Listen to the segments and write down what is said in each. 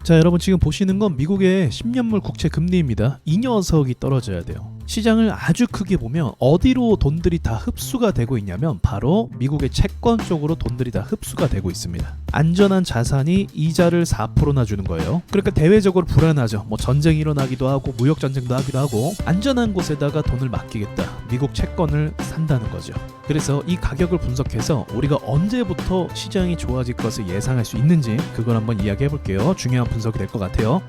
자, 여러분 지금 보시는 건 미국의 10년물 국채 금리입니다. 이 녀석이 떨어져야 돼요. 시장을 아주 크게 보면 어디로 돈들이 다 흡수가 되고 있냐면 바로 미국의 채권 쪽으로 돈들이 다 흡수가 되고 있습니다. 안전한 자산이 이자를 4%나 주는 거예요. 그러니까 대외적으로 불안하죠. 뭐 전쟁이 일어나기도 하고 무역 전쟁도 하기도 하고 안전한 곳에다가 돈을 맡기겠다. 미국 채권을 산다는 거죠. 그래서 이 가격을 분석해서 우리가 언제부터 시장이 좋아질 것을 예상할 수 있는지 그걸 한번 이야기해 볼게요. 중요한 분석이 될 것 같아요.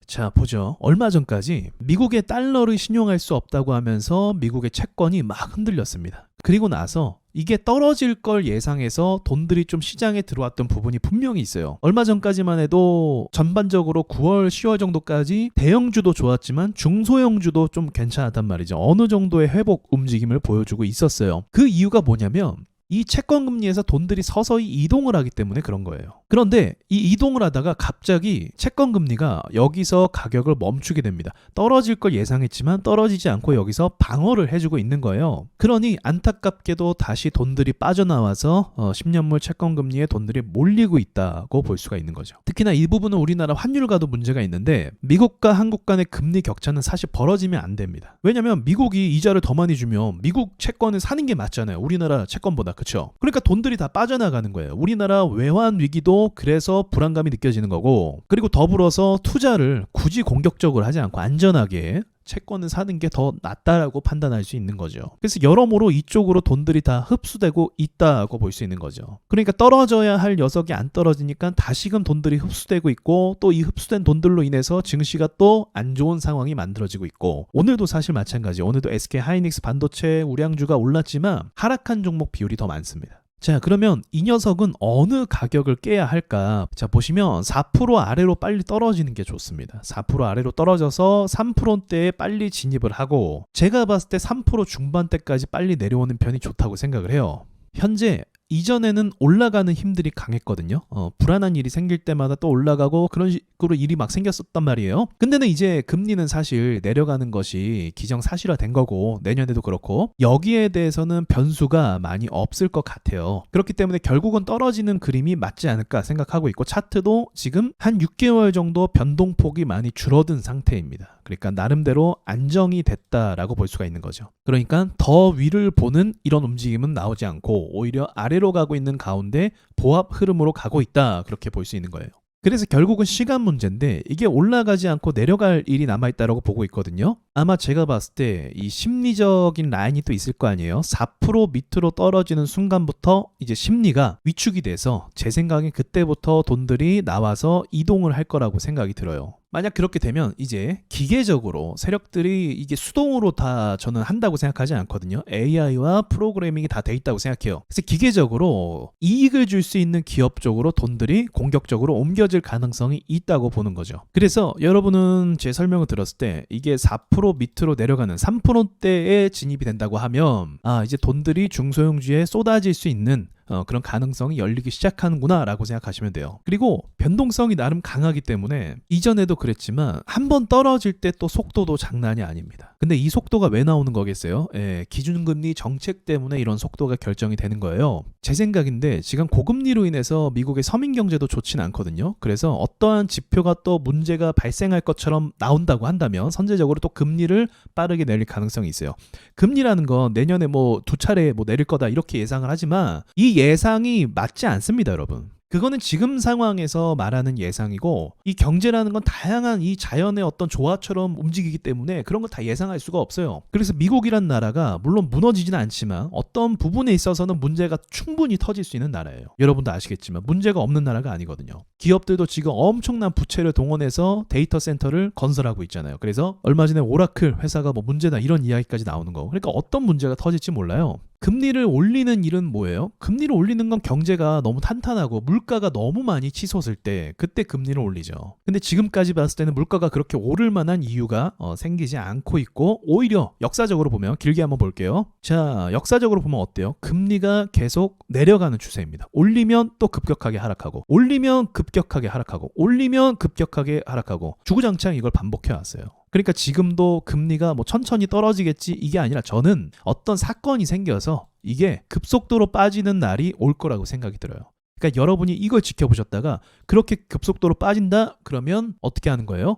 자, 보죠. 얼마 전까지 미국의 달러를 신용할 수 없다고 하면서 미국의 채권이 막 흔들렸습니다. 그리고 나서 이게 떨어질 걸 예상해서 돈들이 좀 시장에 들어왔던 부분이 분명히 있어요. 얼마 전까지만 해도 전반적으로 9월, 10월 정도까지 대형주도 좋았지만 중소형주도 좀 괜찮았단 말이죠. 어느 정도의 회복 움직임을 보여주고 있었어요. 그 이유가 뭐냐면 이 채권 금리에서 돈들이 서서히 이동을 하기 때문에 그런 거예요. 그런데 이 이동을 하다가 갑자기 채권 금리가 여기서 가격을 멈추게 됩니다. 떨어질 걸 예상했지만 떨어지지 않고 여기서 방어를 해주고 있는 거예요. 그러니 안타깝게도 다시 돈들이 빠져나와서 10년물 채권 금리에 돈들이 몰리고 있다고 볼 수가 있는 거죠. 특히나 이 부분은 우리나라 환율과도 문제가 있는데 미국과 한국 간의 금리 격차는 사실 벌어지면 안 됩니다. 왜냐면 미국이 이자를 더 많이 주면 미국 채권을 사는 게 맞잖아요. 우리나라 채권보다. 그렇죠? 그러니까 돈들이 다 빠져나가는 거예요. 우리나라 외환 위기도 그래서 불안감이 느껴지는 거고, 그리고 더불어서 투자를 굳이 공격적으로 하지 않고 안전하게 채권을 사는 게 더 낫다라고 판단할 수 있는 거죠. 그래서 여러모로 이쪽으로 돈들이 다 흡수되고 있다고 볼 수 있는 거죠. 그러니까 떨어져야 할 녀석이 안 떨어지니까 다시금 돈들이 흡수되고 있고, 또 이 흡수된 돈들로 인해서 증시가 또 안 좋은 상황이 만들어지고 있고, 오늘도 사실 마찬가지. 오늘도 SK 하이닉스 반도체 우량주가 올랐지만 하락한 종목 비율이 더 많습니다. 자, 그러면 이 녀석은 어느 가격을 깨야 할까? 자, 보시면 4% 아래로 빨리 떨어지는 게 좋습니다. 4% 아래로 떨어져서 3%대에 빨리 진입을 하고, 제가 봤을 때 3% 중반대까지 빨리 내려오는 편이 좋다고 생각을 해요. 현재 이전에는 올라가는 힘들이 강했거든요. 불안한 일이 생길 때마다 또 올라가고 그런 식으로 일이 막 생겼었단 말이에요. 근데는 이제 금리는 사실 내려가는 것이 기정사실화된 거고, 내년에도 그렇고 여기에 대해서는 변수가 많이 없을 것 같아요. 그렇기 때문에 결국은 떨어지는 그림이 맞지 않을까 생각하고 있고, 차트도 지금 한 6개월 정도 변동폭이 많이 줄어든 상태입니다. 그러니까 나름대로 안정이 됐다라고 볼 수가 있는 거죠. 그러니까 더 위를 보는 이런 움직임은 나오지 않고 오히려 아래로 가고 있는 가운데 보합 흐름으로 가고 있다, 그렇게 볼 수 있는 거예요. 그래서 결국은 시간 문제인데 이게 올라가지 않고 내려갈 일이 남아있다고 보고 있거든요. 아마 제가 봤을 때 이 심리적인 라인이 또 있을 거 아니에요. 4% 밑으로 떨어지는 순간부터 이제 심리가 위축이 돼서 제 생각엔 그때부터 돈들이 나와서 이동을 할 거라고 생각이 들어요. 만약 그렇게 되면 이제 기계적으로 세력들이 이게 수동으로 다 저는 한다고 생각하지 않거든요. AI와 프로그래밍이 다 돼 있다고 생각해요. 그래서 기계적으로 이익을 줄 수 있는 기업 쪽으로 돈들이 공격적으로 옮겨질 가능성이 있다고 보는 거죠. 그래서 여러분은 제 설명을 들었을 때 이게 4% 밑으로 내려가는 3%대에 진입이 된다고 하면 이제 돈들이 중소형주에 쏟아질 수 있는 그런 가능성이 열리기 시작하는구나 라고 생각하시면 돼요. 그리고 변동성이 나름 강하기 때문에 이전에도 그랬지만 한번 떨어질 때 또 속도도 장난이 아닙니다. 근데 이 속도가 왜 나오는 거겠어요? 기준금리 정책 때문에 이런 속도가 결정이 되는 거예요. 제 생각인데 지금 고금리로 인해서 미국의 서민 경제도 좋진 않거든요. 그래서 어떠한 지표가 또 문제가 발생할 것처럼 나온다고 한다면 선제적으로 또 금리를 빠르게 내릴 가능성이 있어요. 금리라는 건 내년에 뭐 2차례 내릴 거다 이렇게 예상을 하지만 이 예상이 맞지 않습니다, 여러분. 그거는 지금 상황에서 말하는 예상이고, 이 경제라는 건 다양한 이 자연의 어떤 조화처럼 움직이기 때문에 그런 거 다 예상할 수가 없어요. 그래서 미국이란 나라가 물론 무너지지는 않지만 어떤 부분에 있어서는 문제가 충분히 터질 수 있는 나라예요. 여러분도 아시겠지만 문제가 없는 나라가 아니거든요. 기업들도 지금 엄청난 부채를 동원해서 데이터 센터를 건설하고 있잖아요. 그래서 얼마 전에 오라클 회사가 문제다 이런 이야기까지 나오는 거. 그러니까 어떤 문제가 터질지 몰라요. 금리를 올리는 일은 뭐예요? 금리를 올리는 건 경제가 너무 탄탄하고 물가가 너무 많이 치솟을 때 그때 금리를 올리죠. 근데 지금까지 봤을 때는 물가가 그렇게 오를 만한 이유가 생기지 않고 있고, 오히려 역사적으로 보면 길게 한번 볼게요. 자, 역사적으로 보면 어때요? 금리가 계속 내려가는 추세입니다. 올리면 또 급격하게 하락하고, 올리면 급격하게 하락하고, 올리면 급격하게 하락하고, 주구장창 이걸 반복해 왔어요. 그러니까 지금도 금리가 천천히 떨어지겠지 이게 아니라 저는 어떤 사건이 생겨서 이게 급속도로 빠지는 날이 올 거라고 생각이 들어요. 그러니까 여러분이 이걸 지켜보셨다가 그렇게 급속도로 빠진다? 그러면 어떻게 하는 거예요?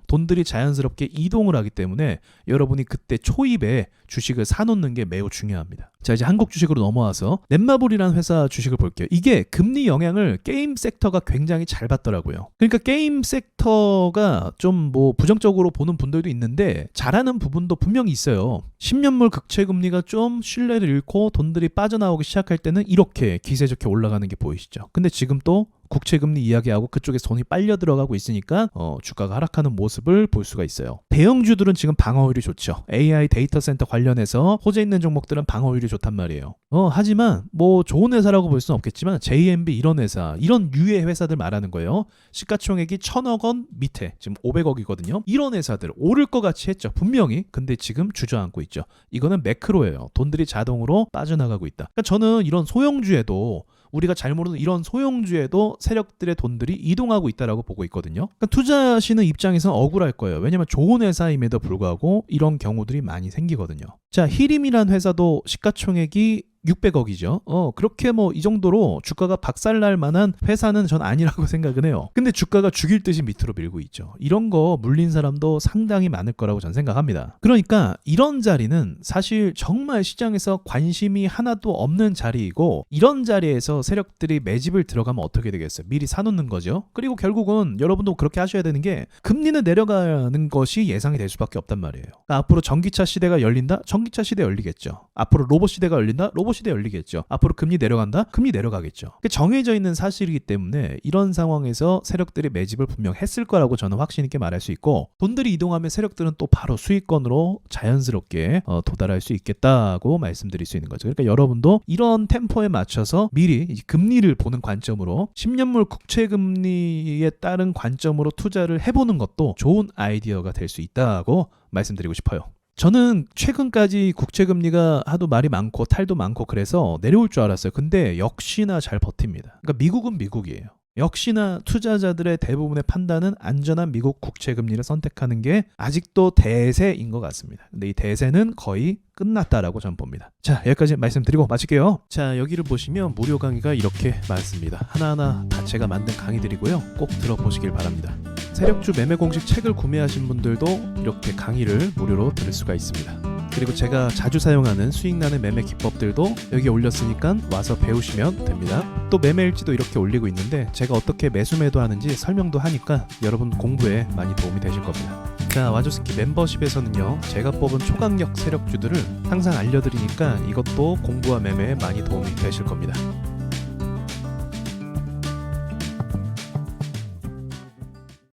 돈들이 자연스럽게 이동을 하기 때문에 여러분이 그때 초입에 주식을 사놓는 게 매우 중요합니다. 자, 이제 한국 주식으로 넘어와서 넷마블이라는 회사 주식을 볼게요. 이게 금리 영향을 게임 섹터가 굉장히 잘 받더라고요. 그러니까 게임 섹터가 좀 뭐 부정적으로 보는 분들도 있는데 잘하는 부분도 분명히 있어요. 10년물 국채 금리가 좀 신뢰를 잃고 돈들이 빠져나오기 시작할 때는 이렇게 기세 좋게 올라가는 게 보이시죠. 근데 지금 또 국채금리 이야기하고 그쪽에서 돈이 빨려 들어가고 있으니까 주가가 하락하는 모습을 볼 수가 있어요. 대형주들은 지금 방어율이 좋죠. AI 데이터 센터 관련해서 호재 있는 종목들은 방어율이 좋단 말이에요. 하지만 뭐 좋은 회사라고 볼 수는 없겠지만 JMB 이런 회사, 이런 유의 회사들 말하는 거예요. 시가총액이 1,000억 원 밑에 지금 500억이거든요. 이런 회사들 오를 것 같이 했죠. 분명히. 근데 지금 주저앉고 있죠. 이거는 매크로예요. 돈들이 자동으로 빠져나가고 있다. 그러니까 저는 이런 소형주에도 우리가 잘 모르는 이런 소형주에도 세력들의 돈들이 이동하고 있다라고 보고 있거든요. 그러니까 투자하시는 입장에서는 억울할 거예요. 왜냐면 좋은 회사임에도 불구하고 이런 경우들이 많이 생기거든요. 자, 히림이란 회사도 시가총액이 600억이죠. 그렇게 뭐 이 정도로 주가가 박살날 만한 회사는 전 아니라고 생각은 해요. 근데 주가가 죽일 듯이 밑으로 밀고 있죠. 이런 거 물린 사람도 상당히 많을 거라고 전 생각합니다. 그러니까 이런 자리는 사실 정말 시장에서 관심이 하나도 없는 자리이고, 이런 자리에서 세력들이 매집을 들어가면 어떻게 되겠어요? 미리 사놓는 거죠. 그리고 결국은 여러분도 그렇게 하셔야 되는 게, 금리는 내려가는 것이 예상이 될 수밖에 없단 말이에요. 그러니까 앞으로 전기차 시대가 열린다? 전기차 시대 열리겠죠. 앞으로 로봇 시대가 열린다? 로봇 시대 열리겠죠. 앞으로 금리 내려간다? 금리 내려가겠죠. 정해져 있는 사실이기 때문에 이런 상황에서 세력들이 매집을 분명 했을 거라고 저는 확신 있게 말할 수 있고, 돈들이 이동하면 세력들은 또 바로 수익권으로 자연스럽게 도달할 수 있겠다고 말씀드릴 수 있는 거죠. 그러니까 여러분도 이런 템포에 맞춰서 미리 금리를 보는 관점으로 10년물 국채 금리에 따른 관점으로 투자를 해보는 것도 좋은 아이디어가 될 수 있다고 말씀드리고 싶어요. 저는 최근까지 국채금리가 하도 말이 많고 탈도 많고 그래서 내려올 줄 알았어요. 근데 역시나 잘 버팁니다. 그러니까 미국은 미국이에요. 역시나 투자자들의 대부분의 판단은 안전한 미국 국채금리를 선택하는 게 아직도 대세인 것 같습니다. 근데 이 대세는 거의 끝났다라고 저는 봅니다. 자, 여기까지 말씀드리고 마칠게요. 자, 여기를 보시면 무료 강의가 이렇게 많습니다. 하나하나 다 제가 만든 강의들이고요. 꼭 들어보시길 바랍니다. 세력주 매매 공식 책을 구매하신 분들도 이렇게 강의를 무료로 들을 수가 있습니다. 그리고 제가 자주 사용하는 수익나는 매매 기법들도 여기 올렸으니까 와서 배우시면 됩니다. 또 매매일지도 이렇게 올리고 있는데 제가 어떻게 매수 매도하는지 설명도 하니까 여러분 공부에 많이 도움이 되실 겁니다. 자, 와조스키 멤버십에서는요, 제가 뽑은 초강력 세력주들을 항상 알려드리니까 이것도 공부와 매매에 많이 도움이 되실 겁니다.